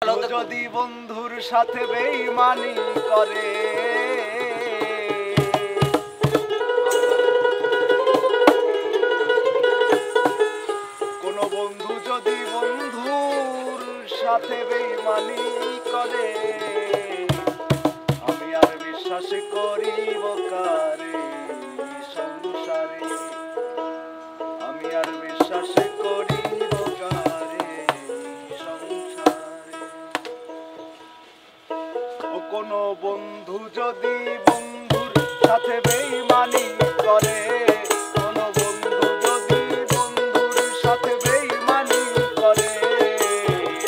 যদি বন্ধুর সাথে বেঈমানি করে, কোন বন্ধু যদি বন্ধুর সাথে বেঈমানি করে, আমি আর বিশ্বাস করিব কারে সংসারে, আমি আর বিশ্বাস করিব কারে সংসারে। ও কোন বন্ধু যদি বন্ধুর সাথে বেঈমানি করে, কোন বন্ধু যদি বন্ধুর সাথে বেঈমানি করে,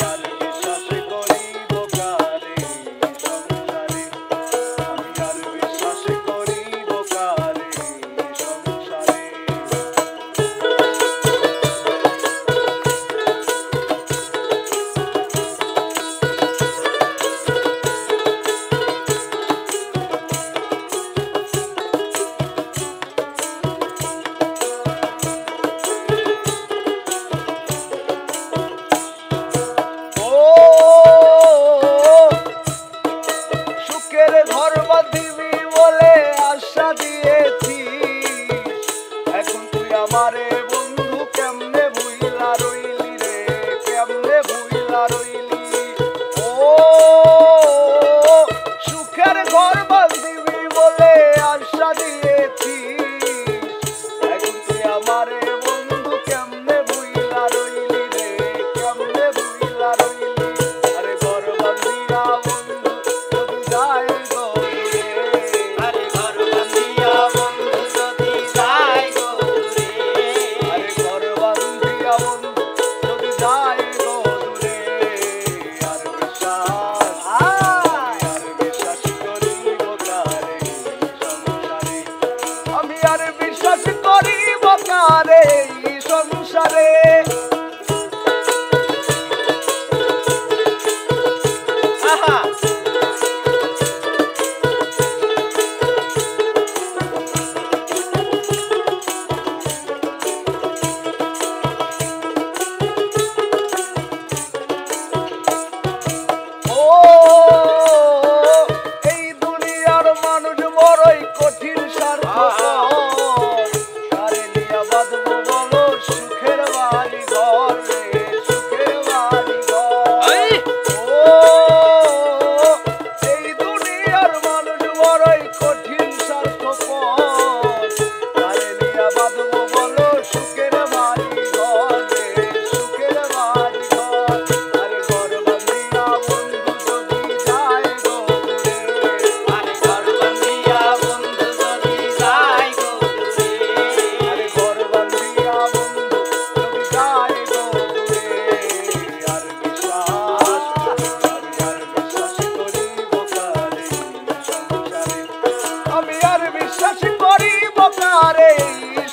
আর বিশ্বাস করিব কারে সংসারে, আমি আর বিশ্বাস করিব কারে সংসারে। ঘর বাঁধিবি বলে আশা দিয়েছিস, এখন তুই আমারে বন্ধু কেমনে ভুইলা রইলি রে, কেমনে ভুইলা রইলি। ও সুখের ঘর বাঁধিবি বলে আশা দিয়েছিস, এখন তুই আমারে বন্ধু কেমনে ভুইলা রইলি রে, কেমনে ভুইলা রইলি। আরে ঘর বাঁধিয়া বন্ধু যদি যায় সংসারে। এই দুনিয়ার মানুষ বড়ই কঠিন স্বার্থপর, কারে নিয়া বাঁধবো বলো সুখের বাড়ি ঘর রে, সুখের বাড়ি ঘর। এই দুনিয়ার মানুষ বড়ই কঠিন স্বার্থপর, কারে নিয়া বাঁধবো বলো সুখের বাড়ি ঘর রে, সুখের বাড়ি ঘর। আরে ঘর বাঁধিয়া বন্ধু যদি যায় গো দূরে, আরে ঘর বাঁধিয়া বন্ধু যদি যায় গো দূরে, আরে ঘর বাঁধিয়া বন্ধু যদি যায় গো দূরে, আর বিশ্বাস করিব কারে সংসারে, আমি আর বিশ্বাস করিব কারে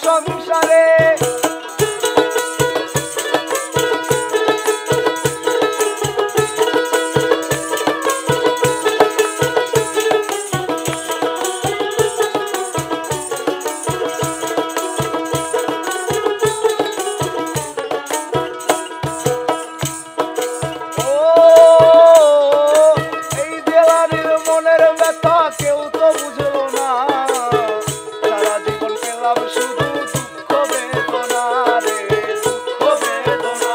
সংসারে। এই দেওয়ারির মনের ব্যথা কেউ তো বুঝলো না, সারা জীবন পেলাম শুধু দুঃখ বেদনা রে, দুঃখ বেদনা।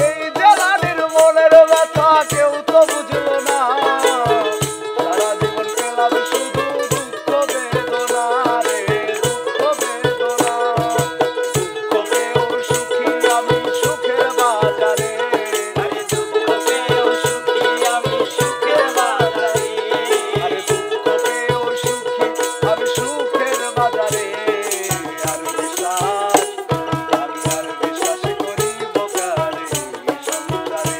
এই দেওয়ারির মনের ব্যথা কেউ তো বুঝলো না, সারা জীবন পেলাম শুধু দুঃখ বেদনা রে, দুঃখ বেদনা। দুঃখ পেয়েও সুখী আমি সুখের বাজারে, আরে দুঃখ পেয়েও সুখী আমি সুখের বাজারে, আরে দুঃখ পেয়েও সুখী আমি সুখের বাজারে। আর বিশ্বাস, আমি আর বিশ্বাস করিব কারে সংসারে,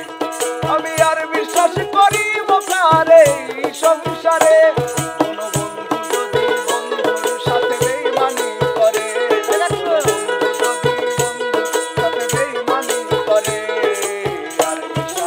আমি আর বিশ্বাস করিব কারে সংসারে। কোন বন্ধু যদি বন্ধুর সাথে বেঈমানি করে, কোন বন্ধু যদি বন্ধুর সাথে বেঈমানি করে, আর বিশ্বাস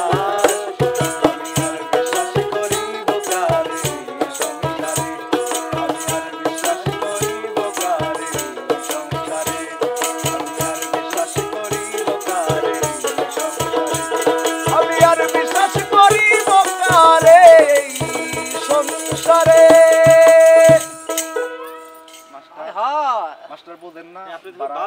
বোঝেন না আপনি তো বাড়া।